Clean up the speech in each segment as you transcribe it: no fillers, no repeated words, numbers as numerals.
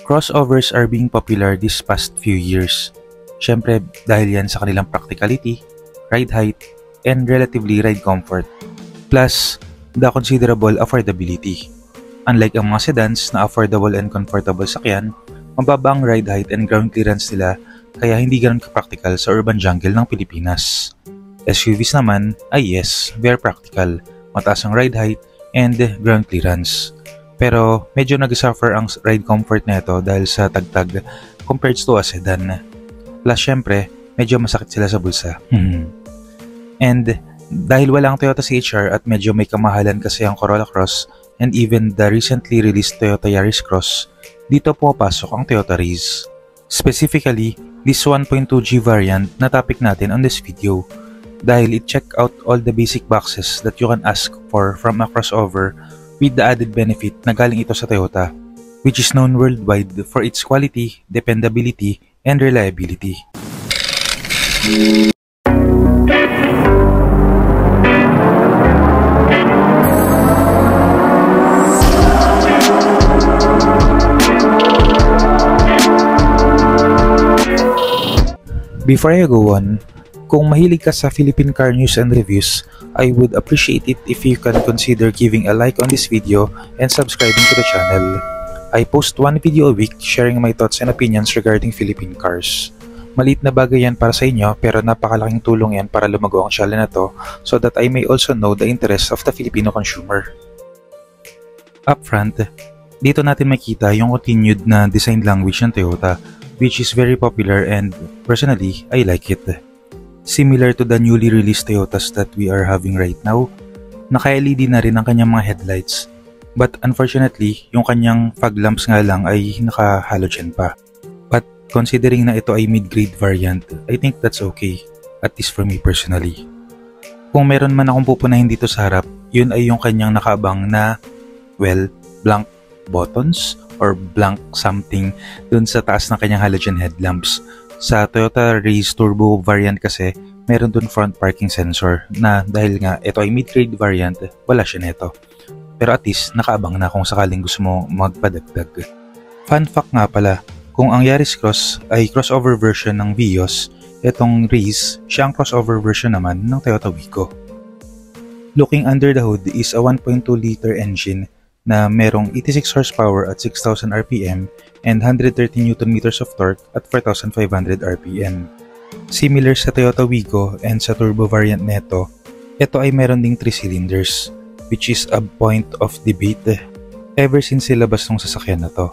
Crossovers are being popular this past few years. Syempre dahil yan sa kanilang practicality, ride height, and relatively ride comfort. Plus, the considerable affordability. Unlike ang mga sedans na affordable and comfortable sakyan, mababa ang ride height and ground clearance nila kaya hindi ganoon ka-practical sa urban jungle ng Pilipinas. SUVs naman ay yes, very practical, mataas ang ride height and ground clearance. Pero medyo nag-suffer ang ride comfort nito dahil sa tagtag compared to a sedan. Plus syempre, medyo masakit sila sa bulsa. And dahil walang Toyota CHR at medyo may kamahalan kasi ang Corolla Cross and even the recently released Toyota Yaris Cross, dito pumapasok ang Toyota Raze. Specifically, this 1.2G variant na topic natin on this video dahil it check out all the basic boxes that you can ask for from a crossover with the added benefit na galing ito sa Toyota, which is known worldwide for its quality, dependability, and reliability. Before I go on, kung mahilig ka sa Philippine car news and reviews, I would appreciate it if you can consider giving a like on this video and subscribing to the channel. I post one video a week sharing my thoughts and opinions regarding Philippine cars. Maliit na bagay yan para sa inyo pero napakalaking tulong yan para lumago ang channel na to so that I may also know the interests of the Filipino consumer. Up front, dito natin makita yung continued na design language ng Toyota, which is very popular and personally, I like it. Similar to the newly released Toyotas that we are having right now, naka-LED na rin ang kanyang mga headlights. But unfortunately, yung kanyang fog lamps nga lang ay naka-halogen pa. But considering na ito ay mid-grade variant, I think that's okay, at least for me personally. Kung meron man akong pupunahin dito sa harap, yun ay yung kanyang nakaabang na, well, blank buttons or blank something dun sa taas ng kanyang halogen headlamps. Sa Toyota Raze Turbo variant kasi, meron dun front parking sensor na dahil nga ito ay mid-grade variant, wala siya neto. Pero at least, nakaabang na kung sakaling gusto mo magpadagdag. Fun fact nga pala, kung ang Yaris Cross ay crossover version ng Vios, itong Raze, siya ang crossover version naman ng Toyota Wigo. Looking under the hood is a 1.2-liter engine na merong 86 horsepower at 6,000 RPM and 130 Nm of torque at 4,500 RPM. Similar sa Toyota Wigo and sa turbo variant neto, ito ay meron ding 3 cylinders, which is a point of debate ever since silabas ng sasakyan na to.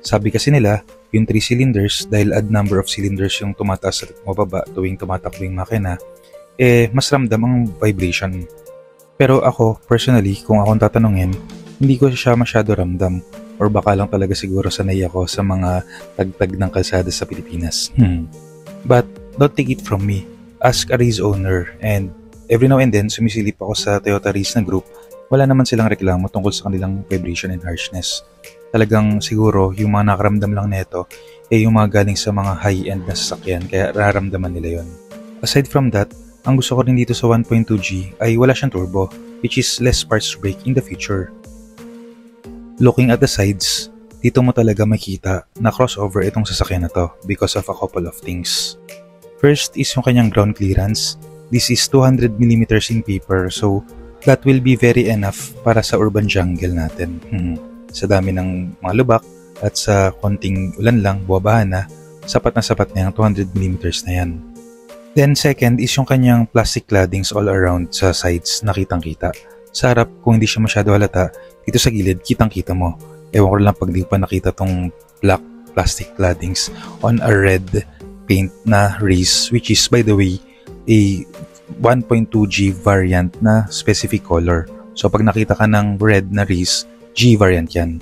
Sabi kasi nila, yung 3 cylinders dahil odd number of cylinders yung tumataas at mababa tuwing tumatakbo yung makina, mas ramdam ang vibration. Pero ako, personally, kung akong tatanungin, hindi ko siya masyado ramdam or baka lang talaga siguro sanay ako sa mga tagtag ng kalsada sa Pilipinas. But don't take it from me. Ask a Raze owner and every now and then sumisilip ako sa Toyota Raze na group, wala naman silang reklamo tungkol sa kanilang vibration and harshness. Talagang siguro yung mga nakaramdam lang neto yung mga galing sa mga high-end na sasakyan kaya nararamdaman nila yon. Aside from that, ang gusto ko rin dito sa 1.2G ay wala siyang turbo, which is less parts to break in the future. Looking at the sides, dito mo talaga makita na crossover itong sasakyan na to because of a couple of things. First is yung kanyang ground clearance. This is 200mm in paper, so that will be very enough para sa urban jungle natin. Sa dami ng mga lubak at sa konting ulan lang, buwabahan na sapat na yung 200mm na yan. Then second is yung kanyang plastic claddings all around sa sides, nakitang-kita. Sa harap, kung hindi siya masyado halata, dito sa gilid, kitang-kita mo. Ewan ko lang pag di pa nakita tong black plastic claddings on a red paint na Raze, which is, by the way, a 1.2G variant na specific color. So, pag nakita ka ng red na Raze, G variant yan.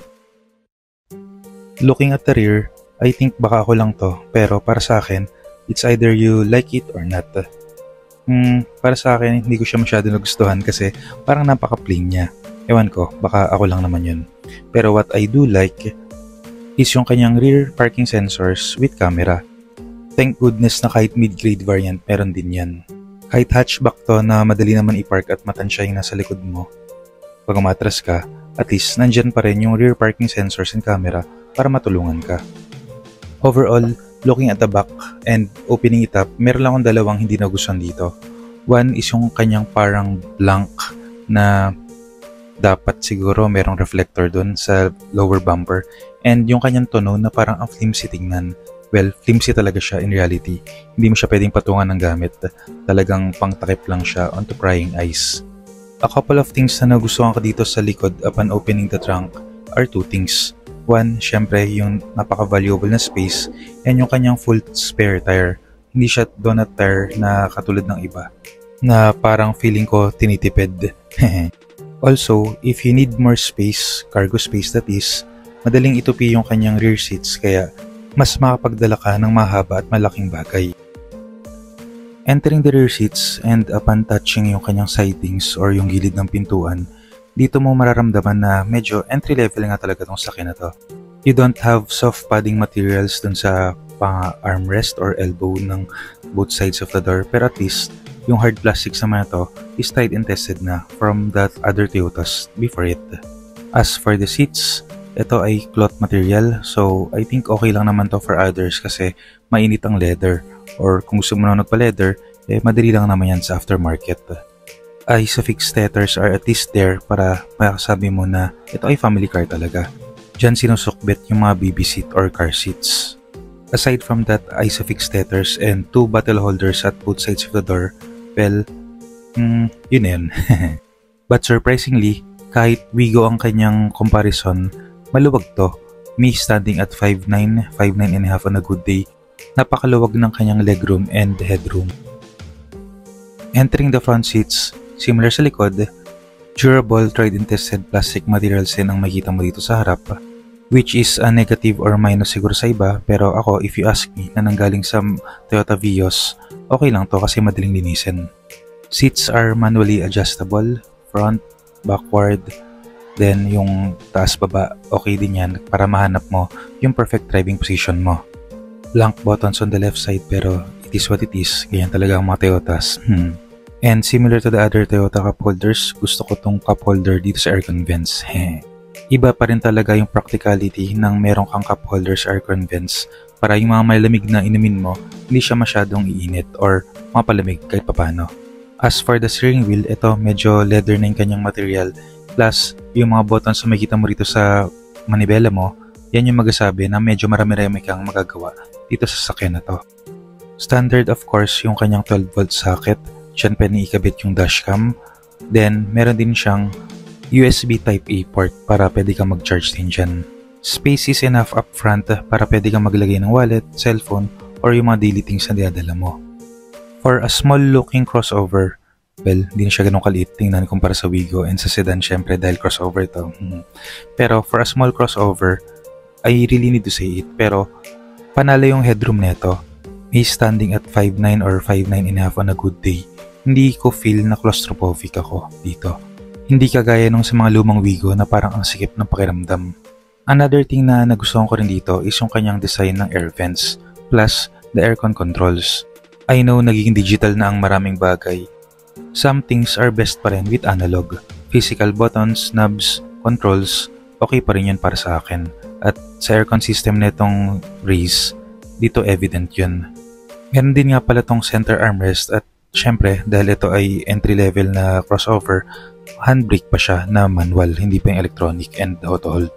Looking at the rear, I think baka ako lang to, pero para sa akin, it's either you like it or not. Para sa akin, hindi ko siya masyado nagustuhan kasi parang napaka-plain niya. Ewan ko, baka ako lang naman yun. Pero what I do like is yung kanyang rear parking sensors with camera. Thank goodness na kahit mid-grade variant, meron din yan. Kahit hatchback to na madali naman i-park at matansya yung nasa likod mo, pag umatras ka, at least nandyan pa rin yung rear parking sensors and camera para matulungan ka. Overall, looking at the back and opening it up, meron lang akong dalawang hindi nagustuhan dito. One is yung kanyang parang blank na dapat siguro merong reflector dun sa lower bumper, and yung kanyang tono na parang ang flimsy tingnan. Well, flimsy talaga siya in reality. Hindi mo siya pwedeng patungan ng gamit. Talagang pangtakip lang siya onto prying eyes. A couple of things na nagustuhan ko dito sa likod upon opening the trunk are two things. One, syempre yung napaka-valuable na space, and yung kanyang full spare tire. Hindi siya donut tire na katulad ng iba, na parang feeling ko tinitipid. Also, if you need more space, cargo space that is, madaling itupi yung kanyang rear seats, kaya mas makapagdala ka ng mahaba at malaking bagay. Entering the rear seats and upon touching yung kanyang sidings or yung gilid ng pintuan, dito mo mararamdaman na medyo entry level nga talaga tong sakyan na to. You don't have soft padding materials dun sa armrest or elbow ng both sides of the door, pero at least yung hard plastics naman na to is tried and tested na from that other Toyotas before it. As for the seats, ito ay cloth material, so I think okay lang naman to for others kasi mainit ang leather, or kung gusto mo na nagpa-leather, madali lang naman yan sa aftermarket. Isofix tethers are at least there para makasabi mo na ito ay family car talaga. Diyan sinusukbit yung mga baby seat or car seats. Aside from that Isofix tethers and two bottle holders at both sides of the door, well, yun na yun. But surprisingly, kahit Wigo ang kanyang comparison, maluwag to. Me standing at 5'9", 5'9 and a half on a good day, napakaluwag ng kanyang legroom and headroom. Entering the front seats, similar sa likod, durable, tried and tested plastic materials din ang makita mo dito sa harap, which is a negative or minus siguro sa iba, pero ako, if you ask me, na nanggaling sa Toyota Vios, okay lang to kasi madaling linisin. Seats are manually adjustable, front, backward, then yung taas-baba, okay din yan para mahanap mo yung perfect driving position mo. Blank buttons on the left side, pero it is what it is, ganyan talaga ang mga Toyotas. And similar to the other Toyota cup holders, gusto ko tong cup holder dito sa aircon vents. Iba pa rin talaga yung practicality ng merong kang cup holder sa aircon vents para yung mga malamig na inumin mo, hindi siya masyadong iinit or mapalamig kahit papano. As for the steering wheel, ito medyo leather na yung kanyang material, plus yung mga buttons na makikita mo rito sa manibela mo, yan yung magasabi na medyo marami-rami kang magagawa dito sa sakyan na to. Standard of course yung kanyang 12V socket, dyan pwedeng ikabit yung dashcam, then meron din siyang USB Type-A port para pwede kang mag-charge din dyan. Space is enough up front para pwede kang maglagay ng wallet, cellphone, or yung mga daily things na dinadala mo. For a small looking crossover, well, hindi na siya ganun kaliit tingnan kumpara sa Wigo and sa sedan syempre dahil crossover to. Pero for a small crossover, I really need to say it, pero panalo yung headroom neto. May standing at 5'9 or 5'9 and a half on a good day. Hindi ko feel na claustrophobic ako dito. Hindi kagaya nung sa mga lumang Wigo na parang ang sikip ng pakiramdam. Another thing na nagustuhan ko rin dito is yung kanyang design ng air vents, plus the aircon controls. I know nagiging digital na ang maraming bagay. Some things are best pa rin with analog. Physical buttons, knobs, controls, okay pa rin yun para sa akin. At sa aircon system netong Race, dito evident yun. Meron din nga pala tong center armrest at syempre dahil ito ay entry level na crossover, handbrake pa siya na manual, hindi pa yung electronic and auto hold.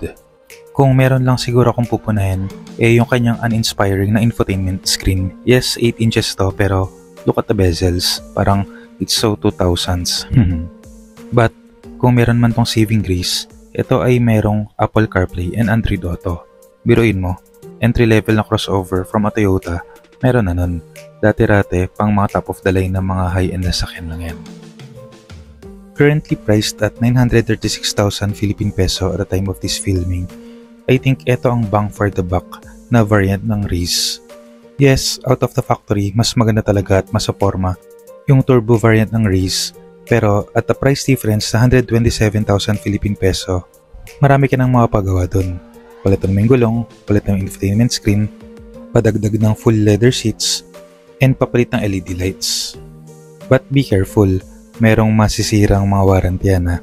Kung meron lang siguro akong pupunahin, yung kanyang uninspiring na infotainment screen. Yes, 8 inches to, pero look at the bezels. Parang it's so 2000s. But kung meron man tong saving grace, ito ay merong Apple CarPlay and Android Auto. Biruin mo, entry level na crossover from a Toyota, meron na nun. Dati-rate, pang mga top of the line na mga high-end na sakyan lang yan. Currently priced at 936,000 Philippine peso at the time of this filming, I think ito ang bang for the buck na variant ng Race. Yes, out of the factory, mas maganda talaga at mas forma yung turbo variant ng Race, pero at the price difference na 127,000 Philippine peso, marami ka nang mapagawa dun. Palitan mo yung gulong, palitan mo yung infotainment screen, padagdag ng full leather seats, and papalit ng LED lights. But be careful, merong masisirang mga warranty na.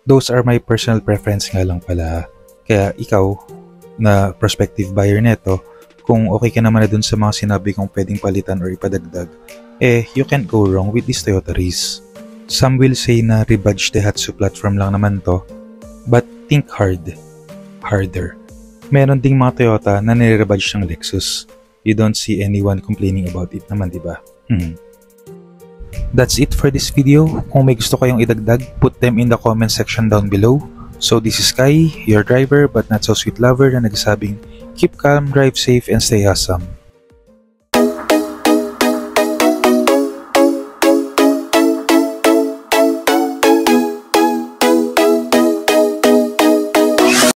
Those are my personal preference nga lang pala. Kaya ikaw, na prospective buyer neto, kung okay ka naman na dun sa mga sinabi kong pwedeng palitan or ipadagdag, you can't go wrong with this Toyota Race. Some will say na rebadged Daihatsu platform lang naman to, but think harder. Meron ding mga Toyota na nire-rebadge ng Lexus. You don't see anyone complaining about it naman, diba? That's it for this video. Kung may gusto kayong idagdag, put them in the comment section down below. So this is Kai, your driver but not so sweet lover na nagsasabing, keep calm, drive safe, and stay awesome.